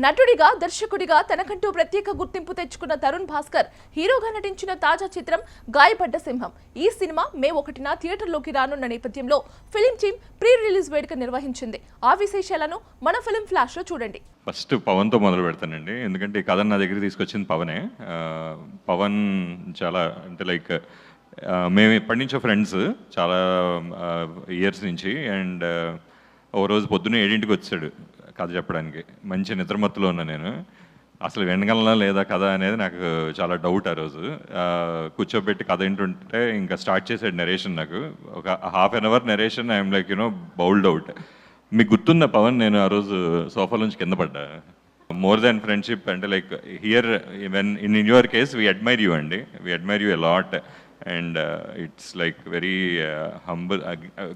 నటుడిగా దర్శకుడిగా తనకంటూ ప్రత్యేక గుర్తింపు తెచ్చుకున్న తరుణ్ భాస్కర్ హీరోగా నటించిన తాజా చిత్రం గాయపడ్డ సింహం. ఈ సినిమా మే 1న థియేటర్లోకి రానున్న నేపథ్యంలో ఫిలిం టీమ్ ప్రీ రిలీజ్ వేడుక నిర్వహించింది. ఆ విశేషాలను మన ఫిలిం ఫ్లాష్ లో చూడండి. ఫస్ట్ పవన్తో మొదలు పెడతానండి, ఎందుకంటే ఈ కథ నా దగ్గర తీసుకొచ్చింది పవనే. పవన్ చాలా అంటే లైక్ మేము ఎప్పటి నుంచో ఫ్రెండ్స్, చాలా ఇయర్స్ నుంచి. అండ్ ఓ రోజు పొద్దున్నే 7ంటికి వచ్చాడు కథ చెప్పడానికి. మంచి నిద్రమత్తులో ఉన్నా నేను. అసలు వినగలనా లేదా కథ అనేది నాకు చాలా డౌట్. ఆ రోజు కూర్చోబెట్టి కథ ఏంటుంటే ఇంకా స్టార్ట్ చేసాడు నెరేషన్. నాకు ఒక half an hour narration, I'm like bowled out. మీకు గుర్తుందా పవన్, నేను ఆ రోజు సోఫా నుంచి కింద పడ్డా. మోర్ దాన్ ఫ్రెండ్షిప్ అంటే like here when in your case we admire you అండి, we admire you a lot. And it's like very humble,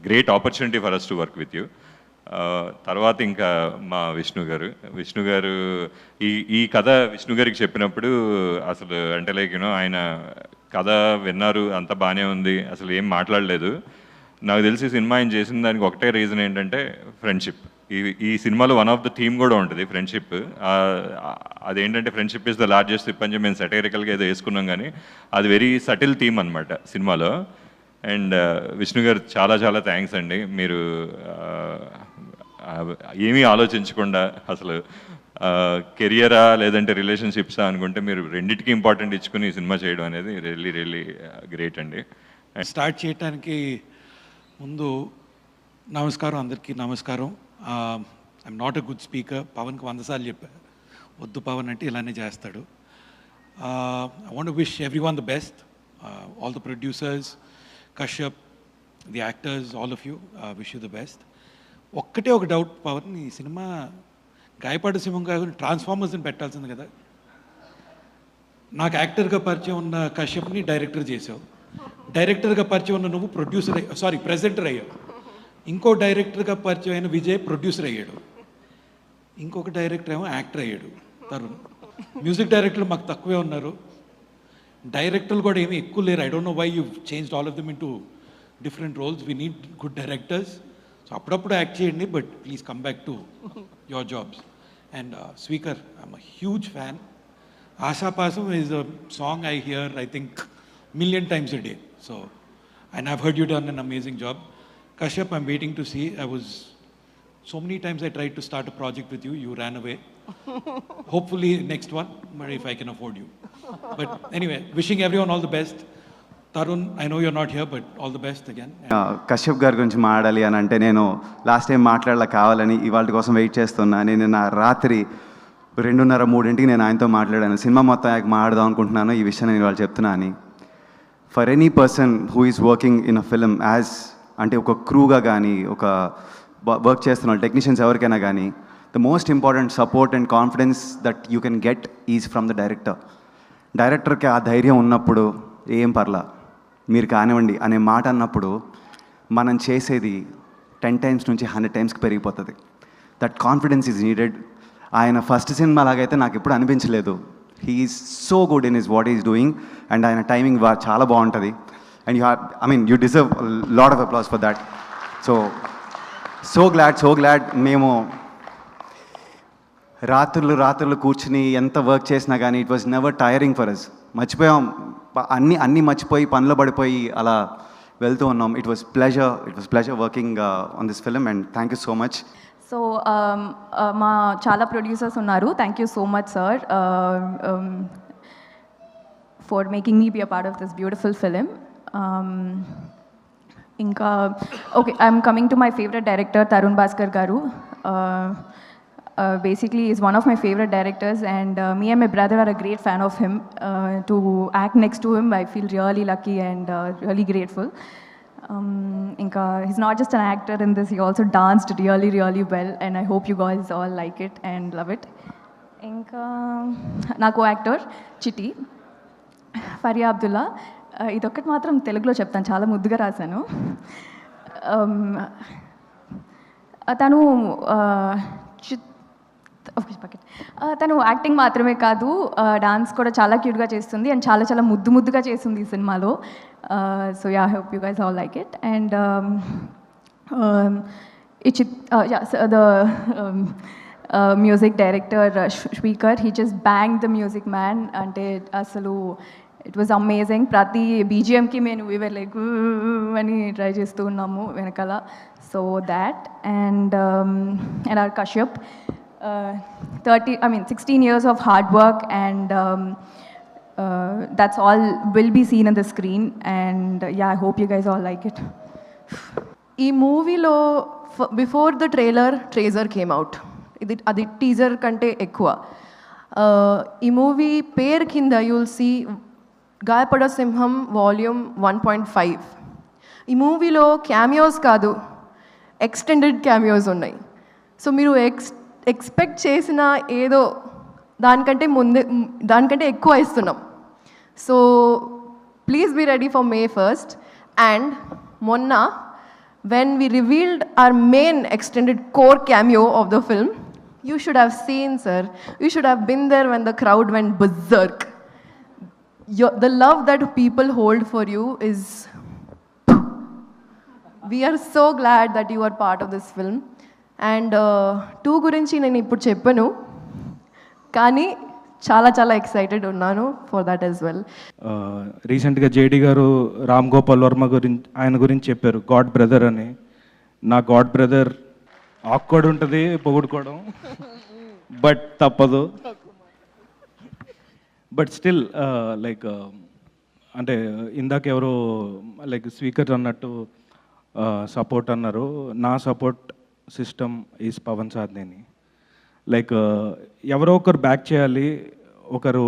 great opportunity for us to work with you. తర్వాత ఇంకా మా విష్ణు గారు ఈ కథ విష్ణు గారికి చెప్పినప్పుడు అసలు అంటే లైక్ ఆయన కథ విన్నారు, అంత బాగానే ఉంది, అసలు ఏం మాట్లాడలేదు. నాకు తెలిసి సినిమా ఆయన చేసిన దానికి ఒకటే రీజన్ ఏంటంటే ఫ్రెండ్షిప్. ఈ సినిమాలో వన్ ఆఫ్ ద థీమ్ కూడా ఉంటుంది ఫ్రెండ్షిప్. అదేంటంటే ఫ్రెండ్షిప్ ఇస్ ద లార్జెస్ట్ థిప్ అని చెప్పి మేము సెటైరికల్గా ఏదో వేసుకున్నాం, కానీ అది వెరీ సటిల్ థీమ్ అనమాట సినిమాలో. అండ్ విష్ణు గారు చాలా చాలా థ్యాంక్స్ అండి. మీరు ఏమీ ఆలోచించకుండా అసలు కెరియరా లేదంటే రిలేషన్షిప్సా అనుకుంటే మీరు రెండింటికి ఇంపార్టెంట్ ఇచ్చుకుని ఈ సినిమా చేయడం అనేది రియల్లీ రియల్లీ గ్రేట్ అండి. స్టార్ట్ చేయడానికి ముందు నమస్కారం, అందరికీ నమస్కారం. I'm not a good speaker. పవన్కి 100 సార్లు చెప్పారు, వద్దు పవన్ అంటే ఇలానే చేస్తాడు. I want to wish everyone the best, all the producers, Kashyap, the actors, all of you, wish you the best. ఒక్కటే ఒక డౌట్ పవన్, ఈ సినిమా గాయపడ్డ సింహం కాకుండా ట్రాన్స్ఫార్మర్స్ని పెట్టాల్సింది కదా. నాకు యాక్టర్గా పరిచయం ఉన్న కశ్యప్ని డైరెక్టర్ చేసావు, డైరెక్టర్గా పరిచయం ఉన్న నువ్వు ప్రెజెంటర్ అయ్యావు. ఇంకో డైరెక్టర్గా పరిచయం అయిన విజయ్ ప్రొడ్యూసర్ అయ్యాడు, ఇంకొక డైరెక్టర్ ఏమో యాక్టర్ అయ్యాడు తరుణ్. మ్యూజిక్ డైరెక్టర్లు మాకు తక్కువే ఉన్నారు, డైరెక్టర్లు కూడా ఏమీ ఎక్కువ లేరు. I don't know why you changed all of them in to different roles. We need good directors. So అప్పుడప్పుడు యాక్ట్ చేయండి, but please come back to your jobs. And speaker, I'm a huge fan. Ashapasam is a song I hear I think million times a day. So, and I've heard you done an amazing job. Kashyap, I'm waiting to see. So many times I tried to start a project with you, you ran away. Hopefully next one, but if I can afford you. But anyway, wishing everyone all the best. Tarun, I know you're not here, but all the best again. Kashyap గారి గురించి మాట్లాడాలి అని అంటే నేను last time మాట్లాడాల కావాలని ఇవాళ కోసం వెయిట్ చేస్తున్నా. నేను నా రాత్రి 2:30-3ంటికి నేను ఆయనతో మాట్లాడాను. సినిమా మొత్తం ఆయనకు మాట్లాడదాం అనుకుంటున్నాను, ఈ విషయం నేను ఇవాళ చెప్తున్నా అని. For any person who is working in a film as అంటే ఒక క్రూగా కానీ, ఒక వర్క్ చేస్తున్న టెక్నీషియన్స్ ఎవరికైనా కానీ, the most important support and confidence that you can get is from the director. డైరెక్టర్కి ఆ ధైర్యం ఉన్నప్పుడు ఏం పర్లా మీరు కానివ్వండి అనే మాట అన్నప్పుడు మనం చేసేది 10 times నుంచి 100 timesకి పెరిగిపోతుంది. That confidence is needed. ఆయన ఫస్ట్ సినిమా లాగైతే నాకు ఎప్పుడు అనిపించలేదు. He is so good in his what is doing. And ఆయన టైమింగ్ చాలా బాగుంటుంది. And you deserve lot of applause for that. So glad. మేము రాత్రులు కూర్చుని ఎంత వర్క్ చేసినా కానీ it was never tiring for us. మర్చిపోయాం, అన్నీ మర్చిపోయి పనిలో పడిపోయి అలా వెళ్తూ ఉన్నాం. It was pleasure working on this film and thank you so much. So మా చాలా ప్రొడ్యూసర్స్ ఉన్నారు. Thank you so much sir for making me be a part of this beautiful film. ఇంకా okay, I'm coming to my favourite director Tarun Bhaskar గారు. Basically is one of my favorite directors, and me and my brother are a great fan of him. To act next to him, I feel really lucky and really grateful. Inka, he's not just an actor in this, he also danced really well, and I hope you guys all like it and love it. Inka, na co-actor Chitti Faria Abdullah. ఇదొక్కటి మాత్రం తెలుగులో చెప్తాను, చాలా ముద్దుగా రాశాను. తను acting మాత్రమే కాదు, డాన్స్ కూడా చాలా క్యూట్గా చేస్తుంది అండ్ చాలా ముద్దుగా చేస్తుంది ఈ సినిమాలో. So yeah, I hope you guys all like it. And music director Shwikar. He just banged the music, man. Ante asalu it was amazing. Prati BGM ki we were like ani try chestu unnamu venakala. So that and our Kashyap, 16 years of hard work, and that's all will be seen on the screen. And yeah, I hope you guys all like it. ఈ మూవీలో before the treasure came out, అది teaser కంటే ఎక్కువ. ఈ movie పేరు కింద you'll see గాయపడ సింహం volume 1.5. ఈ మూవీలో క్యామియోస్ కాదు, ఎక్స్టెండెడ్ క్యామియోస్ ఉన్నాయి. సో మీరు ఎక్స్పెక్ట్ చేసిన ఏదో దానికంటే ఎక్కువ ఇస్తున్నాం. So please be ready for May 1st. And మొన్న when we revealed our main extended core cameo of the film, you should have seen, sir. You should have been there when the crowd went berserk. The love that people hold for you is... We are so glad that you are part of this film. And 2 గురించి నేను ఇప్పుడు చెప్పను, కానీ చాలా excited ఉన్నాను for that as well. రీసెంట్గా JD గారు రామ్ గోపాల్ వర్మ ఆయన గురించి చెప్పారు, గాడ్ బ్రదర్ అని. నా గాడ్ బ్రదర్ ఆక్వర్డ్ ఉంటుంది పొగుడుకోవడం, బట్ తప్పదు. బట్ స్టిల్ లైక్ అంటే ఇందాక ఎవరో లైక్ స్పీకర్ అన్నట్టు సపోర్ట్ అన్నారు. నా support system is Pavan Sadhneni. Like ఎవరో ఒకరు బ్యాక్ చేయాలి, ఒకరు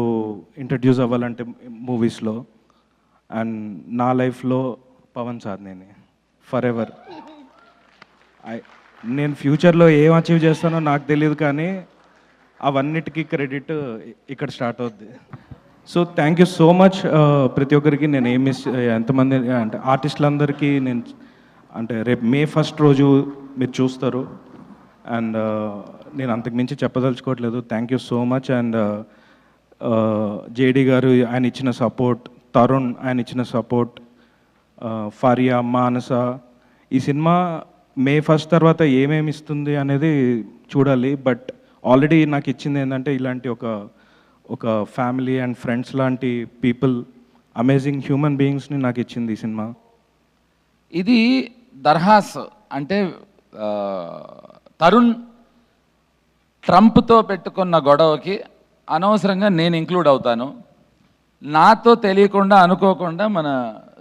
ఇంట్రడ్యూస్ అవ్వాలంటే మూవీస్లో. అండ్ నా లైఫ్లో పవన్ సాధ్నేని ఫర్ ఎవర్. నేను ఫ్యూచర్లో ఏం అచీవ్ చేస్తానో నాకు తెలియదు, కానీ అవన్నిటికీ క్రెడిట్ ఇక్కడ స్టార్ట్ అవుద్ది. So thank you so much ప్రతి ఒక్కరికి. నేను ఎంతమంది అంటే ఆర్టిస్టులందరికీ నేను అంటే రేపు May 1st రోజు మీరు చూస్తారు. అండ్ నేను అంతకుమించి చెప్పదలుచుకోవట్లేదు. Thank you so much. And JD గారు ఆయన ఇచ్చిన సపోర్ట్, తరుణ్ ఆయన ఇచ్చిన సపోర్ట్, ఫరియా, మానస. ఈ సినిమా May 1st తర్వాత ఏమేమి ఇస్తుంది అనేది చూడాలి. బట్ ఆల్రెడీ నాకు ఇచ్చింది ఏంటంటే ఇలాంటి ఒక ఫ్యామిలీ అండ్ ఫ్రెండ్స్ లాంటి పీపుల్, అమేజింగ్ హ్యూమన్ బీయింగ్స్ని నాకు ఇచ్చింది ఈ సినిమా. ఇది దర్హాస్ అంటే తరుణ్ ట్రంప్తో పెట్టుకున్న గొడవకి అనవసరంగా నేను ఇంక్లూడ్ అవుతాను. నాతో తెలియకుండా అనుకోకుండా మన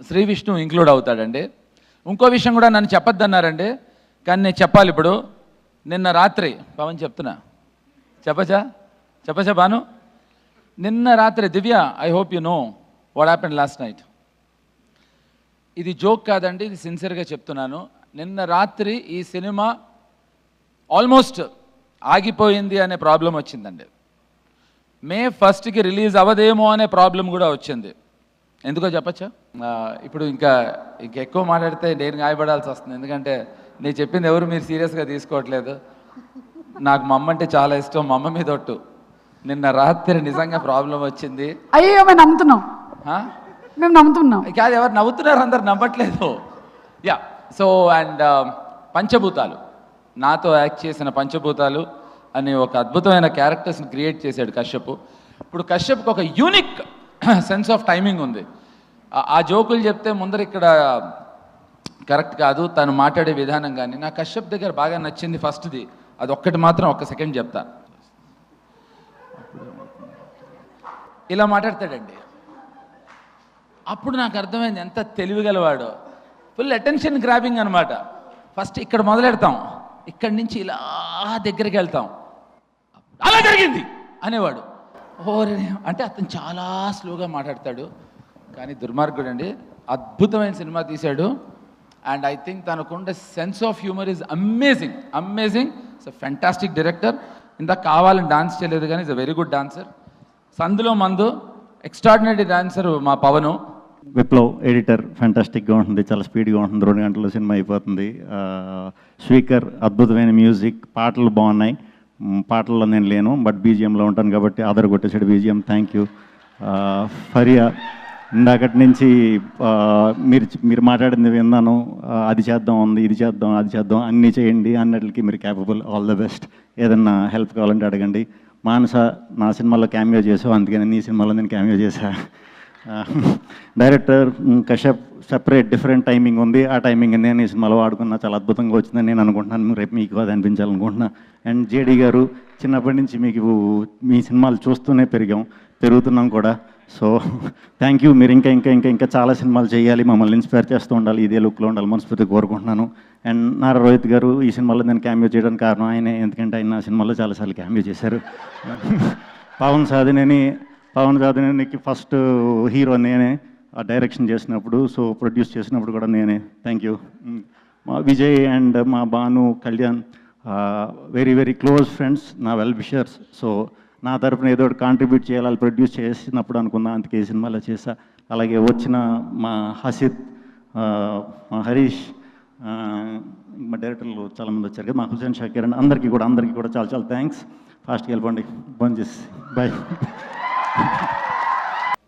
శ్రీ విష్ణు ఇంక్లూడ్ అవుతాడండి. ఇంకో విషయం కూడా నన్ను చెప్పొద్దన్నారండి, కానీ నేను చెప్పాలి ఇప్పుడు. నిన్న రాత్రి పవన్ చెప్తున్నా, చెప్పచ్చా బాను? నిన్న రాత్రి దివ్య, I hope you know what happened last night. ఇది జోక్ కాదండి, ఇది సిన్సియర్గా చెప్తున్నాను. నిన్న రాత్రి ఈ సినిమా ఆల్మోస్ట్ ఆగిపోయింది అనే ప్రాబ్లం వచ్చిందండి. May 1st రిలీజ్ అవ్వదేమో అనే ప్రాబ్లం కూడా వచ్చింది. ఎందుకో చెప్పచ్చా? ఇప్పుడు ఇంకా ఎక్కువ మాట్లాడితే నేను గాయపడాల్సి వస్తుంది, ఎందుకంటే నేను చెప్పింది ఎవరు మీరు సీరియస్గా తీసుకోవట్లేదు. నాకు మా అమ్మ అంటే చాలా ఇష్టం, మా అమ్మ మీద ఒట్టు. నిన్న రాత్రి నిజంగా ప్రాబ్లం వచ్చింది. అయ్యో మేము నమ్ముతున్నాం, మేము నమ్ముతున్నాం. కాదు, ఎవరు నవ్వుతున్నారు, అందరు నమ్మట్లేదు. యా, సో అండ్ పంచభూతాలు, నాతో యాక్ట్ చేసిన పంచభూతాలు అనే ఒక అద్భుతమైన క్యారెక్టర్స్ని క్రియేట్ చేశాడు కశ్యప్. ఇప్పుడు కశ్యప్కి ఒక యూనిక్ సెన్స్ ఆఫ్ టైమింగ్ ఉంది. ఆ జోకులు చెప్తే ముందర ఇక్కడ కరెక్ట్ కాదు, తను మాట్లాడే విధానం. కానీ నాకు కశ్యప్ దగ్గర బాగా నచ్చింది ఫస్ట్ది, అది ఒక్కటి మాత్రం ఒక్క సెకండ్ చెప్తా. ఇలా మాట్లాడతాడండి, అప్పుడు నాకు అర్థమైంది ఎంత తెలివిగలవాడో. ఫుల్ అటెన్షన్ గ్రాబింగ్ అనమాట. ఫస్ట్ ఇక్కడ మొదలెడతాం, ఇక్కడి నుంచి ఇలా దగ్గరికి వెళ్తాం, అలా జరిగింది అనేవాడు. ఓరే అంటే అతను చాలా స్లోగా మాట్లాడతాడు, కానీ దుర్మార్గుడు అండి. అద్భుతమైన సినిమా తీశాడు. అండ్ ఐ థింక్ తనకుండే sense of humour is amazing. It's a fantastic director. ఇంత కావాలని డాన్స్ చేయలేదు, కానీ it's a very good dancer. సందులో మందు ఎక్స్ట్రాడినరీ డాన్సర్ మా పవను. విప్లవ్ ఎడిటర్, ఫ్యాంటాస్టిక్గా ఉంటుంది, చాలా స్పీడ్గా ఉంటుంది, 2 గంటల్లో సినిమా అయిపోతుంది. స్పీకర్ అద్భుతమైన మ్యూజిక్, పాటలు బాగున్నాయి. పాటల్లో నేను లేను, బట్ బీజిఎంలో ఉంటాను కాబట్టి ఆధార్ కొట్టేసాడు బీజిఎం. Thank you. ఫరియా, ఇందాకటి నుంచి మీరు మాట్లాడింది విన్నాను. అది చేద్దాం ఉంది, ఇది చేద్దాం, అది చేద్దాం, అన్నీ చేయండి అన్నట్లకి మీరు క్యాపబుల్. All the best. ఏదన్నా హెల్ప్ కావాలంటే అడగండి. మానస నా సినిమాలో క్యామియో చేసావు, అందుకని నీ సినిమాలో నేను క్యామియో చేశా. Director Kashyap separate different timing ఉంది, ఆ టైమింగ్ నేను ఈ సినిమాలో వాడుకున్నా, చాలా అద్భుతంగా వచ్చిందని నేను అనుకుంటున్నాను. రేపు మీకు అది అనిపించాలనుకుంటున్నా. అండ్ జేడీ గారు, చిన్నప్పటి నుంచి మీకు మీ సినిమాలు చూస్తూనే పెరుగుతున్నాం కూడా. So thank you. మీరు ఇంకా ఇంకా ఇంకా ఇంకా చాలా సినిమాలు చేయాలి, మమ్మల్ని ఇన్స్పైర్ చేస్తూ ఉండాలి, ఇదే లుక్లో ఉండాలి మనస్ఫూర్తిగా కోరుకుంటున్నాను. అండ్ నారా రోహిత్ గారు ఈ సినిమాలో నేను క్యామియో చేయడానికి కారణం ఆయనే, ఎందుకంటే ఆయన నా సినిమాలో చాలాసార్లు క్యామియో చేశారు. పవన్ సాధినేనికి ఫస్ట్ హీరో నేనే, ఆ డైరెక్షన్ చేసినప్పుడు, సో ప్రొడ్యూస్ చేసినప్పుడు కూడా నేనే. Thank you. మా విజయ్ అండ్ మా Bhanu, Kalyan very very close friends, నా వెల్ విషర్స్. సో నా తరపున ఏదో ఒకటి కాంట్రిబ్యూట్ చేయాలి, ప్రొడ్యూస్ చేసినప్పుడు అనుకున్నా, అందుకే ఈ సినిమాలో చేశా. అలాగే వచ్చిన మా హసిత్, మా హరీష్, మా డైరెక్టర్లు చాలామంది వచ్చారు కదా, మా హుసేన్ షాకీర్ అండ్ అందరికీ కూడా చాలా చాలా థ్యాంక్స్. ఫాస్ట్గా వెళ్ళిపోండి, బంద్ చేసి bye.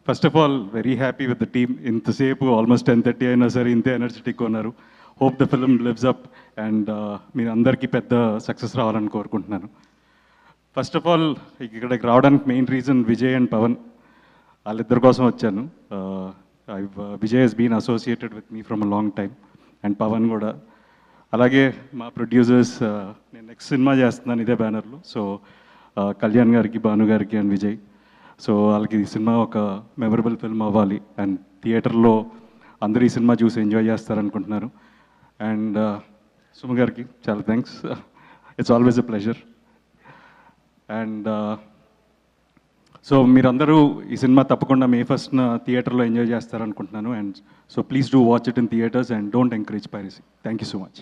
First of all very happy with the team. ఇంతసేపు ఆల్మోస్ట్ 10:30 అయినా సరే ఇంతే ఎనర్జెటిక్ ఉన్నారు. Hope the film lives up and మీరు అందరికీ పెద్ద సక్సెస్ రావాలని కోరుకుంటున్నాను. ఫస్ట్ ఆఫ్ ఆల్ ఇక్కడికి రావడానికి main reason Vijay and Pavan, వాళ్ళిద్దరి కోసం వచ్చాను. Vijay has been associated with me from a long time and Pavan కూడా. అలాగే మా ప్రొడ్యూసర్స్, నేను నెక్స్ట్ సినిమా చేస్తున్నాను ఇదే బ్యానర్లో. సో కళ్యాణ్ గారికి, భాను గారికి అండ్ విజయ్, సో వాళ్ళకి ఈ సినిమా ఒక మెమరబుల్ ఫిల్మ్ అవ్వాలి అండ్ థియేటర్లో అందరూ ఈ సినిమా చూసి ఎంజాయ్ చేస్తారనుకుంటున్నారు. అండ్ సుమ గారికి చాలా thanks, it's always a pleasure. And so మీరందరూ ఈ సినిమా తప్పకుండా May 1st థియేటర్లో ఎంజాయ్ చేస్తారనుకుంటున్నాను. And so please do watch it in theatres and don't encourage piracy. Thank you so much.